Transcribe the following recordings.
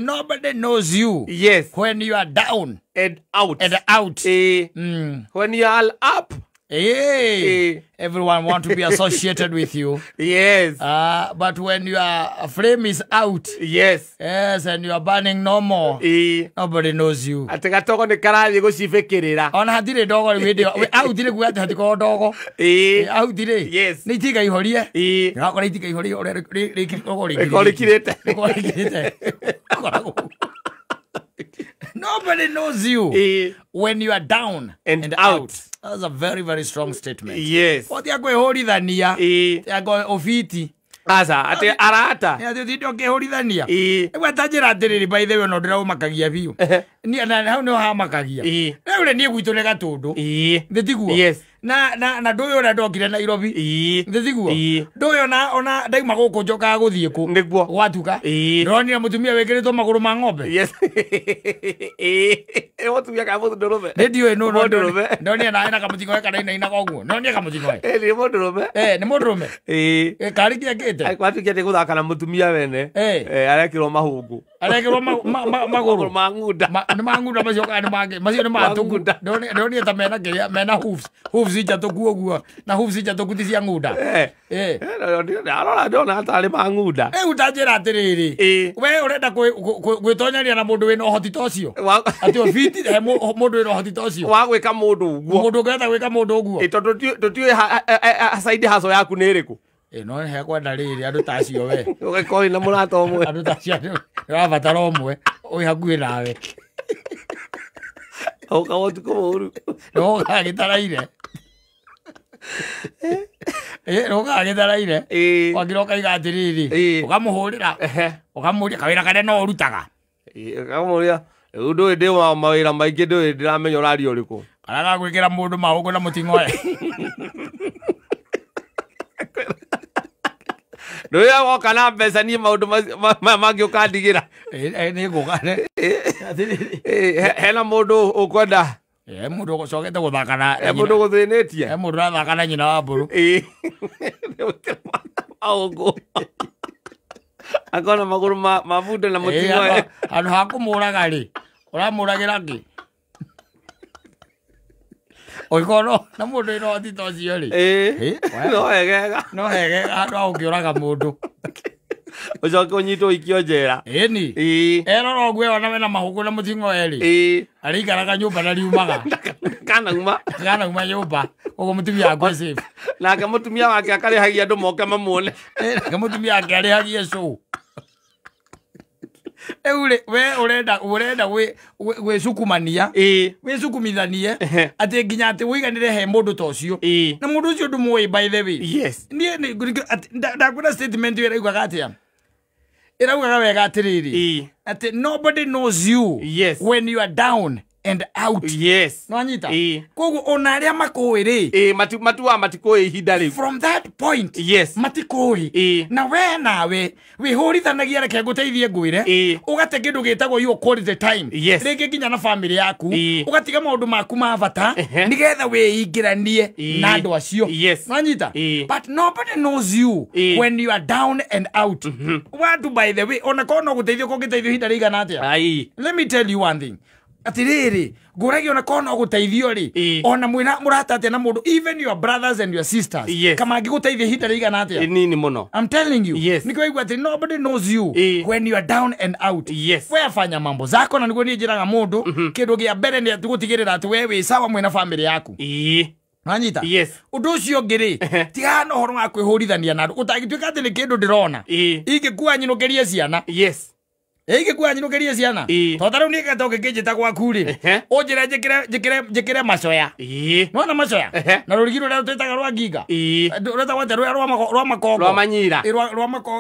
Nobody knows you. Yes. When you are down And out. and out. When you are up. Hey. Everyone want to be associated with you. Yes. But when your flame is out. Yes. Yes, and you are burning no more. Nobody knows you. Ate gatoko ni karathi gucibikirira. Ona hatire dogo video. Out dire kuga hatiko dogo. Out dire. Yes. Ni tiga ihorie. Ngakora itika ihorie ore Rekirite. Nobody knows you when you are down and out. That's a very, very strong statement. Yes. What you are going ofiti. Asa, ate arata. Ya tito ke horidania. Ewa tajira atiriri by the way no ndira umakagia biu. Ni na no ha makagia. Na ule ni gwito lega todo. Ndetiguo. Yes. Na ndoyo na ndokire Nairobi. Ndetiguo. Ndoyo na ona ndaima guku njoka guthie ku. Niguo. Gwatuka. Ndonire mutumia wekiritwo maguru ma ng'ombe. Yes. Mutumia ka mutu ndorobe. Ndio no ndorobe. Ndonire na ina kamutingo kana ina koguo. Ndonire kamutingo. Ni mundurume. Ni mundurume. Kari kia Kwatu kia guthaka na mutumia wene. Arekirwo mahungu. Arekirwo maguru ma nguda. Ni manguda macio ni mange. Macio ni matugu. Ndonire ta mena kiria mena hooves. Hooves ijatoku oguo. Na hooves ijatoku ti cia nguda. Arora ndona atari ma nguda. Utajira atiriri. We urenda gwitonyania na mundu wina uhoti tocio. Ati ofiti mundu wina uhoti tocio. Wa gwika mundu uguo. Mundu gwetha gwika mundu uguo. Tondu tutiwe side hustle yaku ni iriku. No he kwenda riri andu tacio we. Ugekoi na murata omwe. Andu tacio rabatara omwe. Oi hakuhi nawe. Oka wotu kumuru. No gagitaraire. No gagitaraire. Wagiroka igatiriri. Ukamuhurira. Ukamuria kawira kare no urutaga. Ukamuria. Undu ndi wa mawira maingi ndu ndiramenya urari uriku. Araga gwikira mundu mahugo na mutingoe. Ndoya woka na mbeca ni maundu mangi ukandigira. Ni gukane. Hena mundu ukwenda. Mundu gucokete guthakana. Mundu guthinitie. Mundu rathakana nyina wa mburu. Augo. Akona maguru mabude na mutingo. Andu hakumuraga ri. Uramuragira ki? Oikono na mundu ino atitocio ri. No hegega. No hegega andu aukiuraga mundu. Ucoke unyitwo ikio njera. Ni. Erora ogwe ona wena mahugu na mutingo eri. Arikaraga nyumba na riumaga. Kana uma nyumba. Ugo mutumia akwe safe. Nake mutumia wake akarihagia andu moke mamuone. Nake mutumia ake arihagia show. We urenda we sukumania. We sukumithanie. Ati nginya ati wiganire he mundu tocio. Na mundu ucio ndumuwi by the way. Yes. Ndakuna statement ira igwaga atia. Iraugaga wega atiriri. Ati nobody knows you. Yes. When you are down and out. Yes. No anyita. Kogu ona aria makuiri. Matikoi ihinda riu. From that point. Yes. Matikoi. Na we nawe wihurithanagia reke nguteithie ngwire. Ugate kindu gitagwo you quality time. Yes. Ringi nginya na family yaku. Ugatiga maundu maku ma bata. Nigetha wiingiranie na andu acio. Yes. No anyita. But nobody knows you when you are down and out. What by the way ona kono guteithio kongiteithio ihinda rigana atia. Let me tell you one thing. Atiriri nguragio na kono guteithio ri ona mwina muratatia na mundu even your brothers and your sisters kama ngiguteithia hinda rigana atia nini muno. I'm telling you. Yes. Nikoigwa ati nobody knows you when you are down and out. Yes. We fanya mambo zako na niguo ni njiraga mundu kindu gia mbere ni atigutigirira ati we wi sawa mwina family yaku. Nanyita. Yes. Undu ucio ngiri tigana horo wa kwihurithania na andu utagituika ati ni kindu ndirona ingikuwa nyinukirie ciana. Yes. Ingikuwa nyinukirie ciana totaro ni gatoke kinjita gwaku ri unjira njikire macoya no na macoya na rurigiro rwa twitaga rwa nginga rweta wate rwa makongo rwa manyira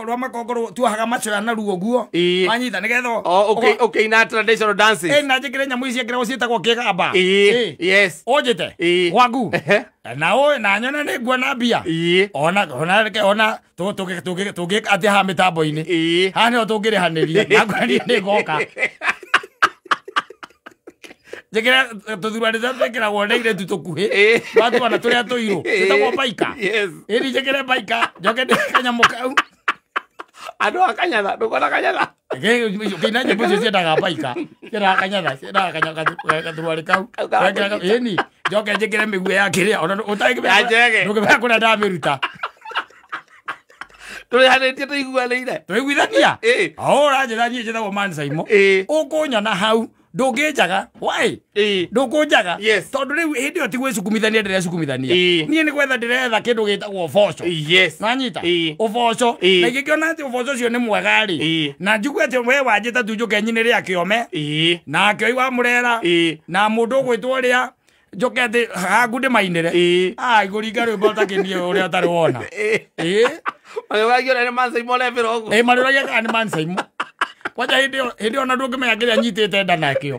rwa makongo tuhaga macoya na ruo guo anyita nigetho okay na traditional dances na njikire nyamu ici akira ciitagwo kigamba yes unjite gwaku na nyona ni nguona mbia ona tugi ati ha mitambo-ini hani o tungirihaniria nagwani ni goka jekera tuthurani twekera wondeire tutukuhi watu wana turia tuiru tutagwo baika iri jekere baika joke kanyamu kau Ando akanyatha ndukona kanyatha kina nyimbo cio ciendaga baika kira kanyatha ciendaga kathuari kau eni njoke njikire migue ya kiria ona utagimea kuna ndamiruta turihanĩtie tũiguanĩire ũranjĩra niĩ njĩtagwo Man Saimo ũkũnyona hau ndũngĩnjaga why ndũkũnjaga tondũ rĩu hĩndĩ ĩyo ti gwĩcukumithania ndĩrecukumithania niĩ nĩ gwetha ndĩretha kĩndũ gĩtagwo ũboco nanyita ũboco na ingĩkĩona atĩ ũboco ũcio nĩ mwega-rĩ na njigue atĩ we wanjĩta tu njũke nyinĩre akĩome na akĩoi wa mũrera na mũndũ ũgwĩtwo ũrĩa njoke atĩ hangu ndĩmainĩre igũringa rwĩmbo ũtakĩnie ũrĩa ũtarĩ wona marĩũragio nĩ Man Saimo lebĩra ũguo marĩũragia kana nĩ Man Saimo kwaja hĩndĩ ona ndũngĩmenya kĩrĩa nyitĩte nda nakĩo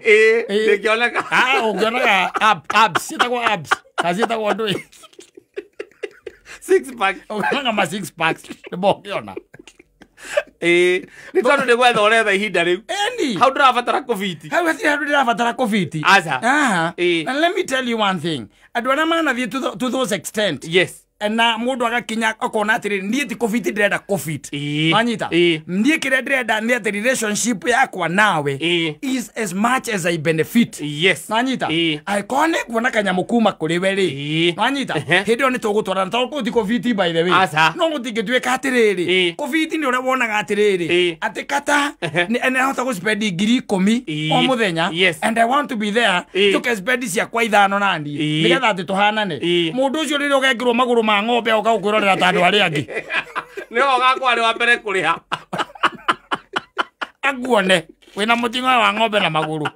ndĩkĩoneka ũngĩonaga abs ciĩtagwo abs ciĩtagwo ndũĩ six pack ũngĩonaga ma six packs nĩmo ũngĩona nĩ tondũ nĩ gwetha ũretha ihinda rĩu hau ndĩrabatara kũbiti hau hatirĩ handũ ndĩrabatara kũbiti and let me tell you one thing andũ arĩa manathiĩ to those extent na mũndũ agakinya akona atĩrĩ niĩ ti kũbiti ndĩrenda kũbiti wanyita niĩ kĩrĩa ndĩrenda nĩ atĩ relationship yakwa nawe is as much as I benefit wanyita angĩkorwo nĩ kuona kanyamũ kuma kũrĩ we rĩ wanyita hĩndĩ ĩyo nĩ tũgũtwarana tondũ kũu ti kũbiti by the way no gũtingĩtuĩka atĩrĩrĩ kũbiti nĩ ũrĩa wonaga atĩrĩrĩ atĩ kata nĩahota gũspendi ngiri 10 o mũthenya and I want to be there tũke spendi ciakwa 5 na niĩ nĩgetha atĩ tũhanane mũndũ ũcio rĩrĩa ũgekĩrwo magũrũ ma ng'ombe ũgakwĩrorera ta andũ arĩa angĩ nĩwe ũgakorwo arĩ wa mbere kũrĩha aguone wĩna mũting'oe wa ng'ombe na magũrũ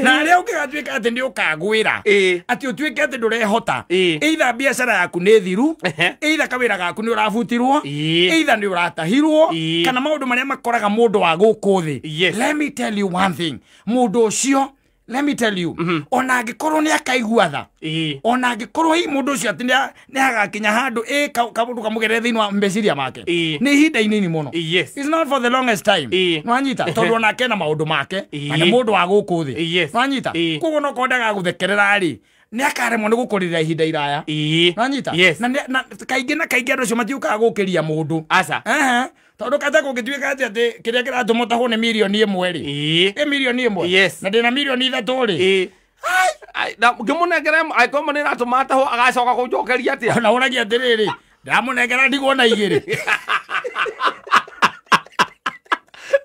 na arĩa ũngĩgatuĩka atĩ nĩ ũkagwĩra atĩ ũtuĩke atĩ ndũrehota either biacara yaku nĩ thiru either kawĩra gaku nĩ ũrabutirwo either nĩ ũratahirwo kana maũndũ marĩa makoraga mũndũ wa gũkũ thĩ let me tell you one thing mũndũ ũcio let me tell you ona angĩkorwo nĩ akaigua tha ona angĩkorwo hi mũndũ ũcio atĩ nĩ agakinya handũ kaũndũ kamũgerere thĩinĩ wa meciria make nĩ ihinda inini mũno it's not for the longest time nwanyita tondũ onake na maũndũ make na nĩ mũndũ wa gũkũ thĩ nwanyita koguo no kondaga gũthekerera-rĩ nĩ akaremwo nĩ gũkũrĩra ihinda iraya nwanyita na kaingĩ na kaingĩ andũ acio matiũkaga gũkĩria mũndũ tondũ kata gũgĩtuĩka atĩ kĩrĩa kĩratũma ũtahwo nĩ mirioni ĩmwe rĩ mirioni ĩmwe na ndĩna mirioni 3 rĩ ngĩmũnengera angĩkorwo nĩ ĩratũma atahwo agacoka kũnjokeria atĩa ona ũragia atĩrĩrĩ ndamũnengera ndigwo na 2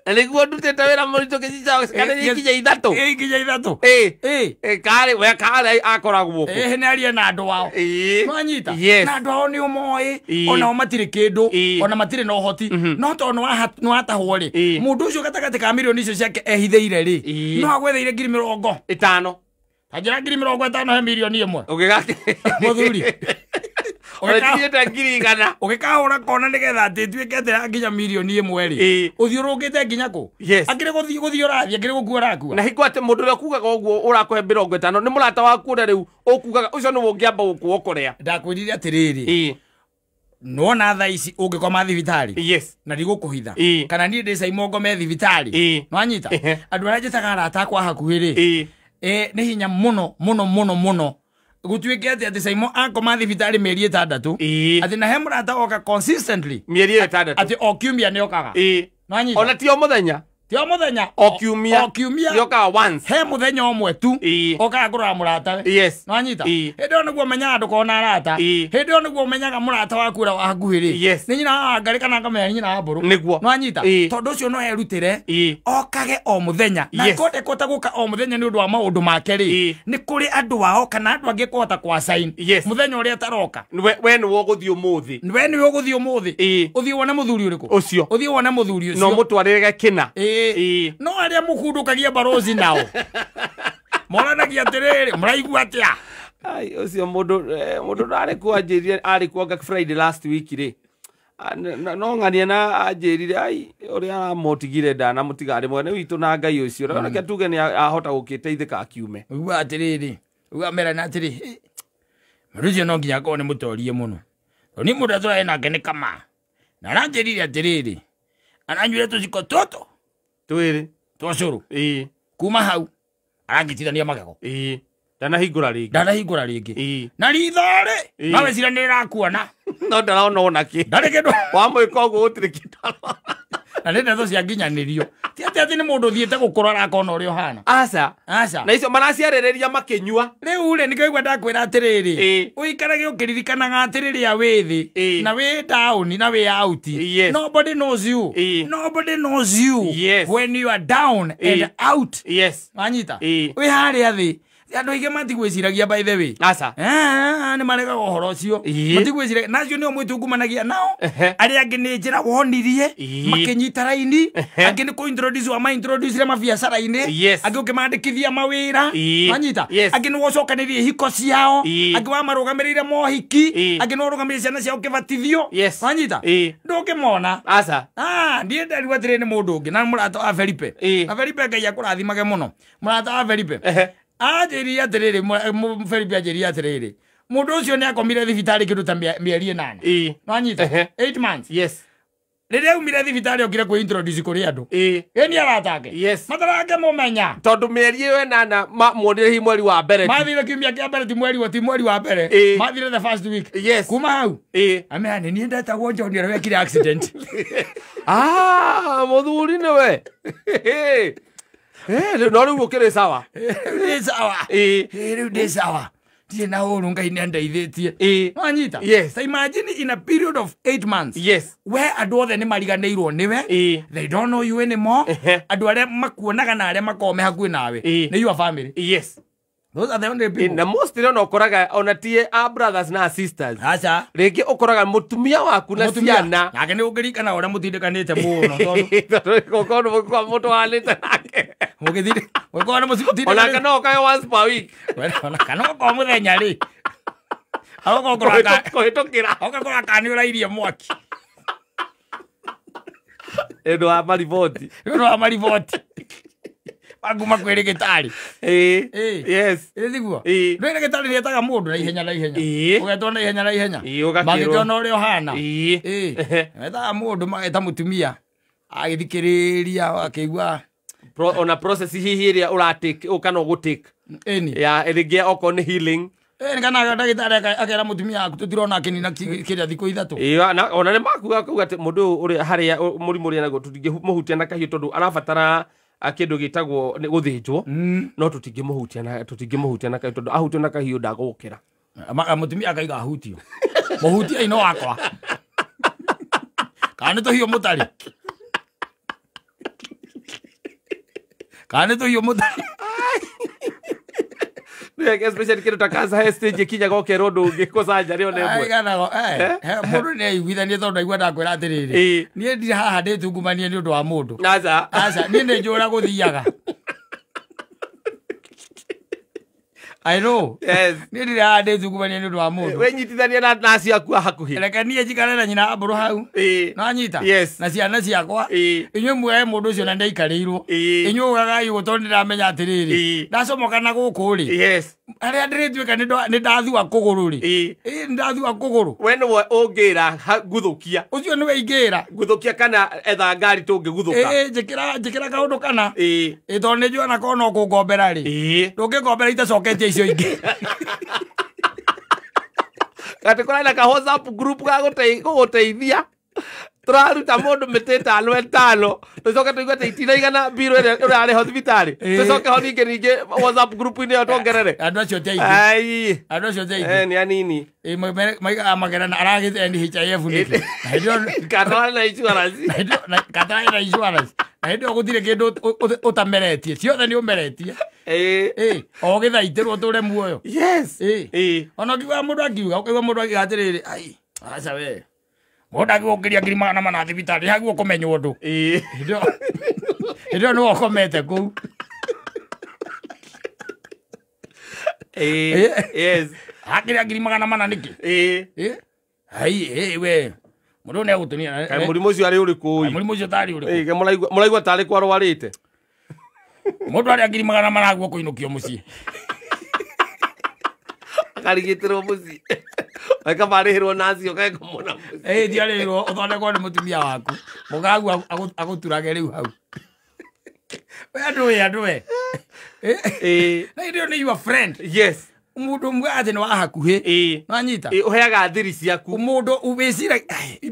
nĩguo ndutĩte wĩra mũritũ gĩkinya 3 karĩ akoragwo nĩ arie na andũ ao nwanyita na andũ ao nĩ ũmoĩ onao matirĩ kĩndũ ona matirĩ na ũhoti no tondũ nĩ watahwo rĩ mũndũ ũcio gatagatĩ ka mirioni icio ciake ehithĩire rĩ no agwetheire 50,000 tanjĩra 50,000 he mirioni 1 mũthuri ũgĩkahũra kona nĩgetha atĩ tuĩke atĩ nginya mirioni 1 rĩ ũthiũrũkĩte nginya kũ akĩrĩ gũthiĩ ũrathiĩ akĩrĩ gũkua ũrakua na hingo atĩ mũndũ ũrĩa kugaga ũguo ũrakũhe 50,000 nĩ mũrata waku ũrĩa rĩu ũkugaga ũcio nĩ ũngĩamba gũkuo kũrĩa ndakwĩrire atĩrĩrĩ nona tha ici ũngĩkoma thibitarĩ na ndigũkũhitha kana niĩ ndĩ Saimo ngome thibitarĩ nwanyita andũ arĩa njĩtaga arata akwa hakuhĩ rĩ nĩ hinya mũno gũtuĩke atĩ Saimo akoma thibitarĩ mĩeri 6 atĩ na he mũrata oka consistently mĩeri 6 atĩ o kiumia nĩ okaga nwanyita ona ti o mũthenya o kiumia yokaga once he mũthenya ũmwe tu okaga kũrora mũrata nwanyita hĩndĩ ĩyo nĩguo ũmenyaga ndũkona arata hĩndĩ ĩyo nĩguo ũmenyaga mũrata waku ũrĩa wa hakuhĩ rĩ nĩ nyina wa Wangari kana ngamenya nyina wa Mbũrũ nwanyita tondũ ũcio no erutĩre okage o mũthenya na kũhota gũka o mũthenya nĩ ũndũ wa maũndũ make rĩ nĩ kũrĩ andũ ao kana andũ angĩ kũhota kwa sign mũthenya ũrĩa taroka we nĩwe ũgũthiĩ ũmũthĩ ũthiĩ wone mũthuri ũrĩkũ ũcio ũthiĩ wone mũthuri ũcio no mũtwarĩre kĩna no arĩa mũkundukagia barozi nao moranagia atĩrĩrĩ mũraigua atĩa ũcio mũndũ ndarĩ kwanjĩrire arĩ kuo Friday last week rĩ no ng'ania na anjĩrire ũrĩa aramũtigire ndanamũtiga arĩ mwene witũ na Ngai ũcio reke tuge nĩ ahota gũkĩteithĩka akiume uga atĩrĩrĩ uga merana atĩrĩ mũndũ ũcio no nginya akorwo nĩ mũtorie mũno tondũ niĩ mũndũ atũraĩ nake nĩ kama na aranjĩrire atĩrĩrĩ aranyuire tũciko twĩrĩ twa cũrũ kuma hau arangĩtithania magego ndanahingũra rĩngĩ na ritho-rĩ nawe cira nĩ ĩrakuona no ndarona ona kĩ ndarĩ kĩndũ wamwĩka ũguo gũtirĩ kĩndũ na nĩ ndeto cianginyanĩrio ti atĩ nĩ mũndũ ũthiĩte gũkũra arakona ũrĩa ũhana aca na icio maraciarĩrĩria makĩnyua rĩu-rĩ nĩkĩo igua ndakwĩra atĩrĩrĩ ũikarage ũkĩririkanaga atĩrĩrĩa wĩ thĩ na wĩ down na wĩ out nobody knows you when you are down and out wanyita wĩ harĩa thĩ andũ aingĩ matigwĩciragia by the way nĩ maregaga ũhoro ũcio matigwĩciragia nacio nĩo mwĩtungumanagia nao arĩa angĩ nĩ njĩra wonirie makĩnyita raini angĩ nĩ kũ-introduce wamaintroducire mabiacara-inĩ angĩ ũkĩmandĩkithia mawĩra wanyita angĩ nĩ gũcokanĩria ihiko ciao angĩ wamarũgamĩrĩire mohiki angĩ nĩ warũgamĩrĩire ciana ciao kĩbatithio wanyita ndũngĩmona ndiĩ nderirwo atĩrĩ nĩ mũndũ ũngĩ na mũrata wa Felipe na Felipe Ngai akũrathimage mũno mũrata wa Felipe ajĩria atĩrĩrĩ Felipe ajĩria atĩrĩrĩ mũndũ ũcio nĩ akomire thibitarĩ kĩndũ ta mĩeri 8 wanyita 8 months rĩrĩa aumire thibitarĩ okire kwĩ-introduce kũrĩ andũ nĩ aratake matarake mũmenya tondũ mĩeri ĩyo 8 muonire hi mweri wa mbere mathire kiumia kĩa mbere ti mweri wa mbere mathire the first week kuma hau amea nĩ niĩ ndetagwo John ũrĩa wekire accident mũthuri nĩwe no rĩu ũkĩrĩ sawa rĩu ndĩ sawa ndirĩ na ũru Ngai nĩ andeithĩtie wanyita so imagine in a period of 8 months where andũ othe nĩ mariganĩirwo nĩwe they don't know you anymore andũ arĩa makuonaga na arĩa makome hakuhĩ nawe nĩ your family those are the only people na most no ũkoraga ona tie a brothers na sisters rĩngĩ ũkoraga mũtumia waku na ciana nake nĩ ũngĩririkana ũrĩa mũtindikanĩte mũno tondũ kwa mũndũ wanĩte nake mũgĩthire ũkona mũtindikanĩte ona kana ũkaga once per week ona kana ũkona mũthenya-rĩ ũgakora kani ũrairie mwaki nĩũndũ wa mariboti aguma kwĩ rĩgĩtarĩ thiguo rĩgĩtarĩ rĩetaga mũndũ na ihenya ũgetwo na ihenya magĩkĩona ũrĩa ũhana metaga mũndũ mageta mũtumia agĩthikĩrĩria akĩigua ona process hihi ĩrĩa ũratake ũkana ũgũtake rĩngĩ okorwo nĩ healing kana ndagĩtarĩ akera mũtumia aku tũtirona akĩnina kĩrĩa thikũ 3 ona nĩ makuga atĩ mũndũ ũrĩa harĩa mũrimũ ũrĩa naguo tũtingĩmũhutia na kahiũ tondũ arabatara kĩndũ gĩtagwo nĩ gũthĩnjwo no tũtingĩmũhutia na kahiũ tondũ ahutio na kahiũ ndagũkĩra mũtumia akaiga ahutio mũhutia-inĩ wakwa kana nĩ tũhiũ mũtarĩ especially kĩndũ ta cancer he stage ĩkinyaga ũkerwo ndũngĩkwo surgery ona ĩmwe mũndũ nĩ aiguithanie tondũ aigua ndakwĩra atĩrĩrĩ niĩ ndirĩ haha ndĩtungumanie nĩ ũndũ wa mũndũ niĩ nĩ njũra gũthiaga I know. Yes. Nĩ ndĩrĩ haha ndĩtungumanie nĩ ũndũ wa mũndũ wĩnyitithania na acio aku a hakuhĩ reke niĩ njikare na nyina Ambũrũ hau nanyita na ciana ciakwa inyuĩ muoe mũndũ ũcio na ndaikarĩirwo inyuĩ ũgagai gũtondũ nĩndamenya atĩrĩrĩ ndacomoka na gũkũ-rĩ arĩa ndĩrĩtuĩka nĩ ndathua kũgũrũ-rĩ nĩ ndathua kũgũrũ we nĩwe ũngĩra nguthũkia ũcio nĩwe ingĩra nguthũkia kana etha ngari tũngĩguthũka njĩkĩra kaũndũ kana tondũ nĩ njũa na korwo no kũngombera-rĩ ndũngĩngombera itacoketie icio ingĩ ati kũrenda ka WhatsApp group ga gũgũteithia tũraruta mũndũ mĩtĩ 5 tũcoke tũigue atĩ itinaigana mbirũ ĩrĩa ũrarĩ thibitarĩ tũcoke ho ningĩ WhatsApp group-inĩ ĩyo tuongerere andũ acio ti aingĩ nĩ anini maigaga magerana aragĩte NHIF nĩkĩ kana na insurance na hĩndĩ ĩyo gũtirĩ kĩndũ ũtameretie ciothe nĩ ũmeretie o gĩthaitĩrwo tũre muoyo ona ũkiuga mũndũ akiuga ũkaigua mũndũ akiuga atĩrĩrĩ aca we mũndũ agĩgũkĩria 400 thibitarĩ haguo kũmenywo ũndũ hĩndĩ ĩyo nĩwe ũkomete kũu hakĩrĩa 400 nĩkĩ we mũndũ nĩ agũtũnia mũrimũ ũcio arĩ ũrĩkũ mũrimũ ũcio tarĩ ũrĩkũ mũraigua tarĩ kwarwarĩte mũndũ arĩa 400 haguo kũinũkio mũciĩ akarigitĩrwo mũciĩ weka marĩhĩrwo nacio kaĩkomona mũciĩ ndiarĩhĩrwo ũthondekwo nĩ mũtumia waku mũgagu agũturage rĩu hau Adwe. Na ndio ni your friend. Yes. Mundu mwaze no hakuhi. Nanyita. Uheaga thiri ciaku. Mundu ubesira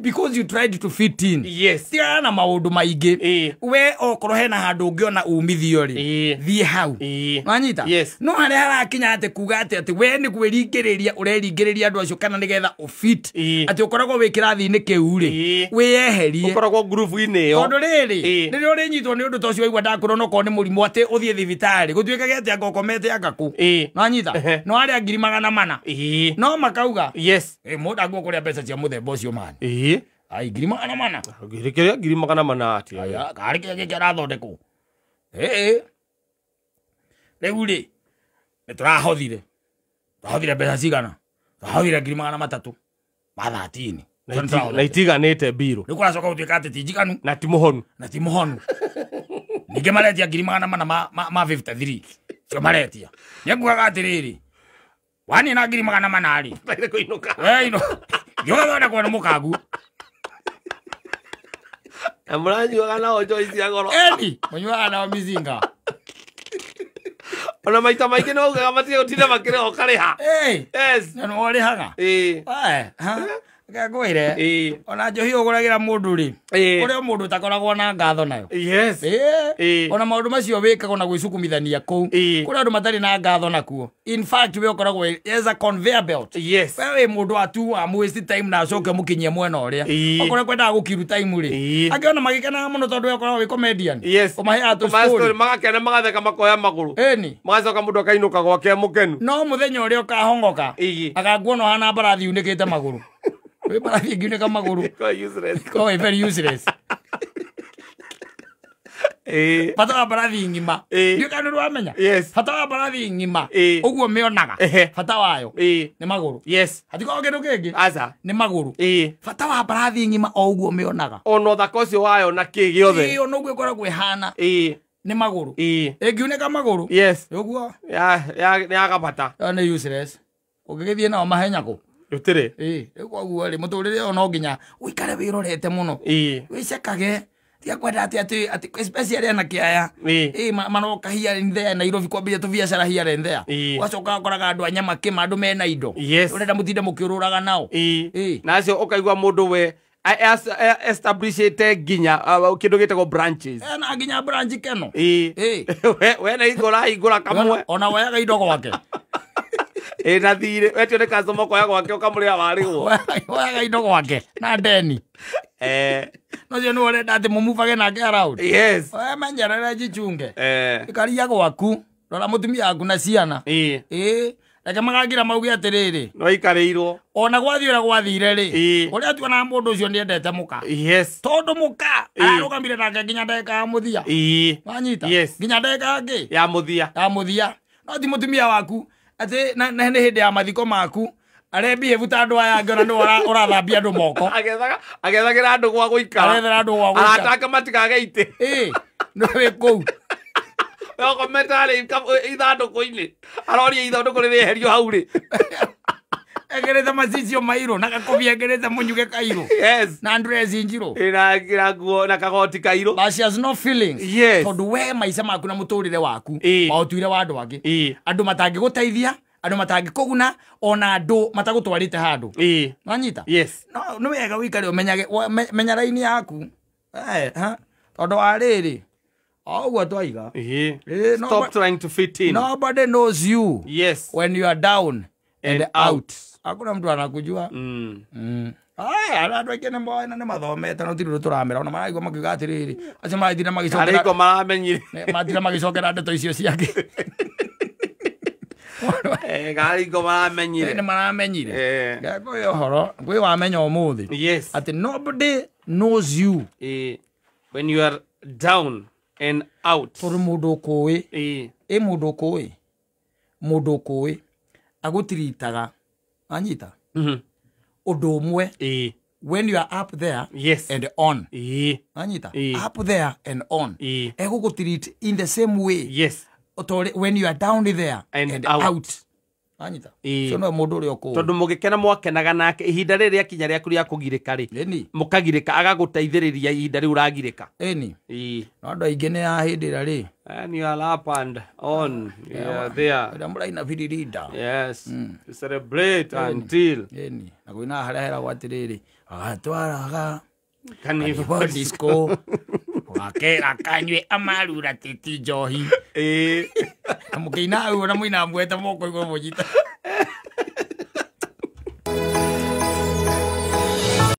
because you tried to fit in. Yes. Tiana maundu maingi. We okoro hena handu ungiona umithio ri. Thie hau. Nanyita. Yes. No hari harakinya ate kuga ati we ni kwiringiriria ureringiriria andu acio kana nigetha ufit. Ati ukoragwo wi kirathi-ini kiu ri. Wiyeherie. Ukoragwo group-ini yo. Tondu riri. Riri uri nyitwo ni undu tocio waigua ndakoro no ko ni murimu ati uthie thibitari. Gutuikage ati agokomete agaku. Nanyita. No ari ngiri 400 no makauga yes mundu aguo kuria mbeca cia muthemba ucio man ai ngiri 400 ngiri 400 ati aya kari kege kirathondekwo riu ri niturahothire mbeca cigana turahothire ngiri 300 ma 13 na itiganite biro ni kuracoka gutuika ati tinjiganu na ti muhonu ninge maretia ngiri 400 ma 53 cio maretia nĩnguaga atĩrĩrĩ wani na ngiri 400 rĩ taire kuinuka yoga kwa mukagu amuranyuaga na ojo cia goro munyuaga na mizinga ona maita maingi no ugaga matige gutinda makire okariha yes no orihaga ngagwire ona njohi uguragira mundu ri uria mundu takoragwo na ngatho nayo yes ona maundu macio wikaga na gwicukumithania kuu kuri andu matari na ngatho nakuo in fact we ukoragwo as a conveyor belt yes we mundu atu wa waste time na acoke mukinyie mwena uria okore kwenda gukiru time ri angiona magikena muno tondu we ukoragwo wi comedian umahe atu story magakena magatheka makoya maguru magacoka mundu akainuka gwake mukenu no muthenya uria ukahongoka agaguona hana mbarathi unikite maguru we barathi ngine kama maguru very useless Pata wa barathi ngima ndio kanuru amenya pata wa barathi ngima uguo meonaga pata wayo ni maguru hatiko kindu kingi aza ni maguru pata wa barathi ngima o uguo meonaga ono thakosio wayo na kigiothe ono uguo koragwo ihana ni maguru ngiuneka maguru uguo ni agapata ni useless ugigithie nao mahenyako utire uguo ri muturire ono nginya uikare wirorete muno wicekage tia kwenda ati especially na kiaya manoka here in there Nairobi kwambia tu biashara here and there wacoka koraga andu anyama kima andu mena indo urenda mutinde mukiururaga nao nacio ukaigwa mundu we establishite ginya kindu gitego branches na ginya branch keno we na igura kamwe ona wayaga indo gwake na thire wetio ne customer kwa gwake ukamurira warigwo wayaga indo gwake na deni no je no urenda ati mumuvage nake around yes we manjarara jichunge ikaria gwaku rora mutumia aku na ciana reke magagira maugi atiriri no ikarirwo ona gwathiira gwathire ri uria tuona mundu ucio ndiendete muka tondu muka arugamire nake nginya ndeka muthia wanyita nginya ndeka ngi ya muthia no ti mutumia waku ati na ni hindi ya mathiko maku arebi evuta andu aya ngona no urathambia andu moko agethagira andu gwa guikara arataka matikage ite no we kou yoko metale ithandu kuini aroria ithandu kuri herio hau ri egereza macicio mairo na gakobi egereza munyuge kairo na Andres Njiro ina guo na kagoti kairo but she has no feelings tondu we maica maku na muturire waku mautuire wa andu angi andu matangi guteithia andu matangi kuguna ona andu matagutwarite handu wanyita no wega wikare umenyage menya raini yaku tondu ariri uguo twaiga stop trying to fit in. Nobody knows you when you are down and out. Hakuna mtu anakujua. Andu aingi ni moina ni mathomete no tiri turamera ona maraigua makiuga atiriri acio marathire magicokera ariko maramenyire mathire magicokera ndeto icio ciake gariko maramenyire ni maramenyire ngako yo horo ngwi wamenya umuthi ati nobody knows you when you are down and out for mundu kuwi mundu kuwi agutiritaga anyita undu umwe when you are up there and on anyita up there and on egugutirit in the same way when you are down there and out anyita so no mundu uri oku tondu mugikena mwakenaga nake ihinda riri akinya riaku ria kugirika ri mukagirika agaguteithiriria ihinda riu uragirika no andu aingi ni ahindira ri and you are up and on you are there muraina viririda yes to celebrate until na gwina harehera gwatiriri agatwaraga Carnival disco wakera kanywe amarura titi njohi mukiina au na muina mweta moko igwo mujita